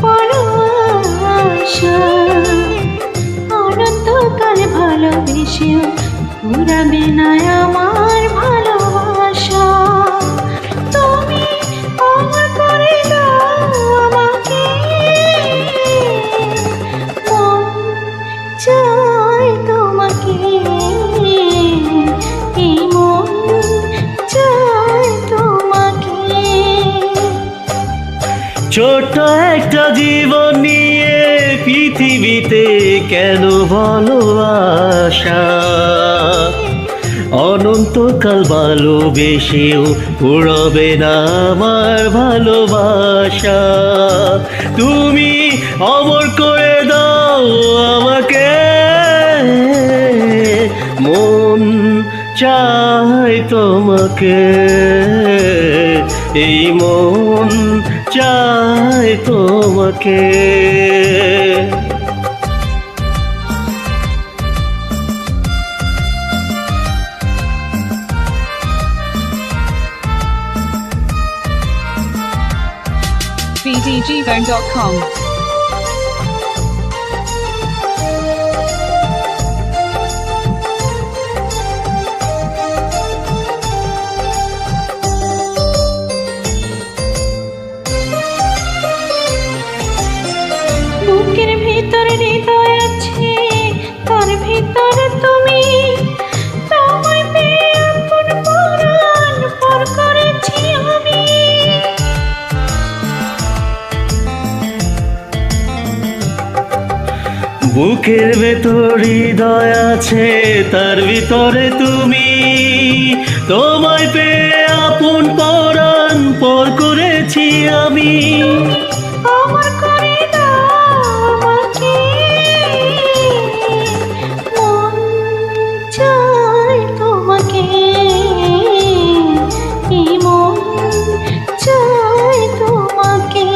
বড় আশা, অনন্তকাল ভালোবেসেও ফুরাবে না আমার ভালোবাসা। তুমি অমর করে দাও আমাকে, মন চায় তোমাকে, এই মন চায় তোমাকে। ছোট্ট একটা জীবন নিয়ে পৃথিবীতে কেন বলো আশা, অনন্তকাল ভালোবেসেও ফুরাবে না আমার ভালোবাসা। তুমি অমর করে দাও আমাকে, মন চায় তোমাকে, এই মন চায় তোমাকে। bdgbone.com বুকের ভিতরে হৃদয় আছে, তার ভিতরে তুমি, তোমায় পেয়ে আপন পরাণ পর করেছি আমি। বুকের ভেতর হৃদয় আছে, তার ভিতরে তুমি, তোমায় পেয়ে আপন পরাণ পর করেছি আমি। অমর করে দাও আমাকে, মন চায় তোমাকে, এই মন চায় তোমাকে।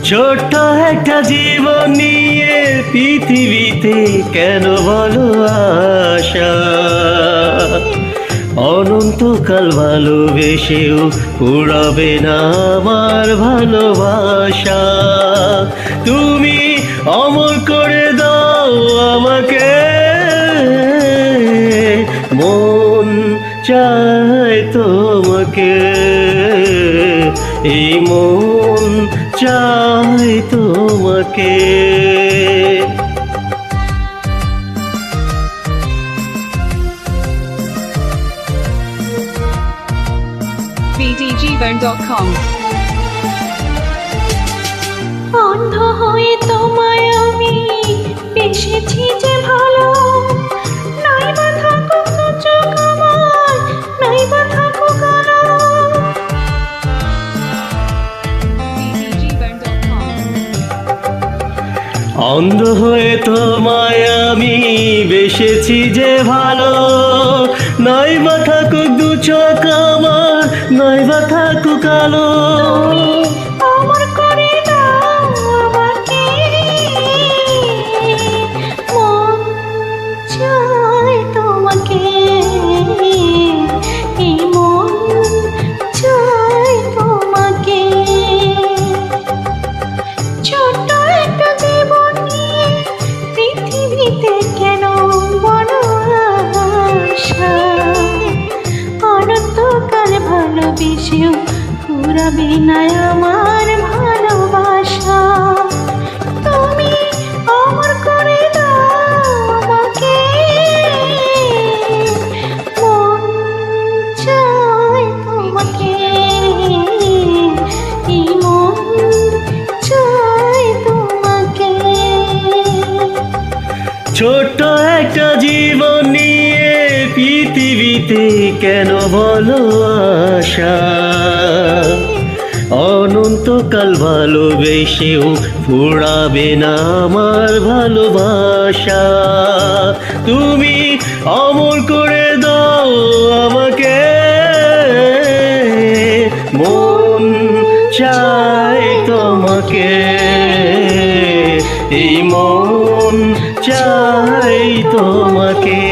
ছোট্ট একটা জীবন নিয়ে পৃথিবীতে কেন বলো আশা, অনন্তকাল ভালোবেসেও ফুরাবে না আমার ভালোবাসা। তুমি অমর করে দাও আমাকে, মন চায় তোমাকে, এই মন চায় তোমাকে। bdgbone.com অন্ধ হয়ে তোমায় আমি বেসেছি যে ভালো, নাই বা থাকুক দু চোখ আমার, নাই বা থাকুক আলো। bdgbone.com অন্ধ হয়ে তোমায় আমি বেসেছি যে ভালো, নাই বা থাকুক দু চোখ আমার, নাই বা থাকুক আলো। অমর করে দাও আমাকে, মন চায় তোমাকে, এই মন চায় তোমাকে। ছোট্ট একটা জীবন নিয়ে পৃথিবীতে কেন বড় আশা, অনন্তকাল ভালোবেসেও ফুরাবে না আমার ভালোবাসা। তুমি অমর করে দাও আমাকে, মন চায় তোমাকে, এই মন চায় তোমাকে। ছোট্ট একটা জীবন নিয়ে পৃথিবীতে কেন বলো আশা, অনন্তকাল ভালোবেসেও ফুরাবে না আমার ভালোবাসা। তুমি অমর করে দাও আমাকে, মন চায় তোমাকে, এই মন চাই তোমাকে।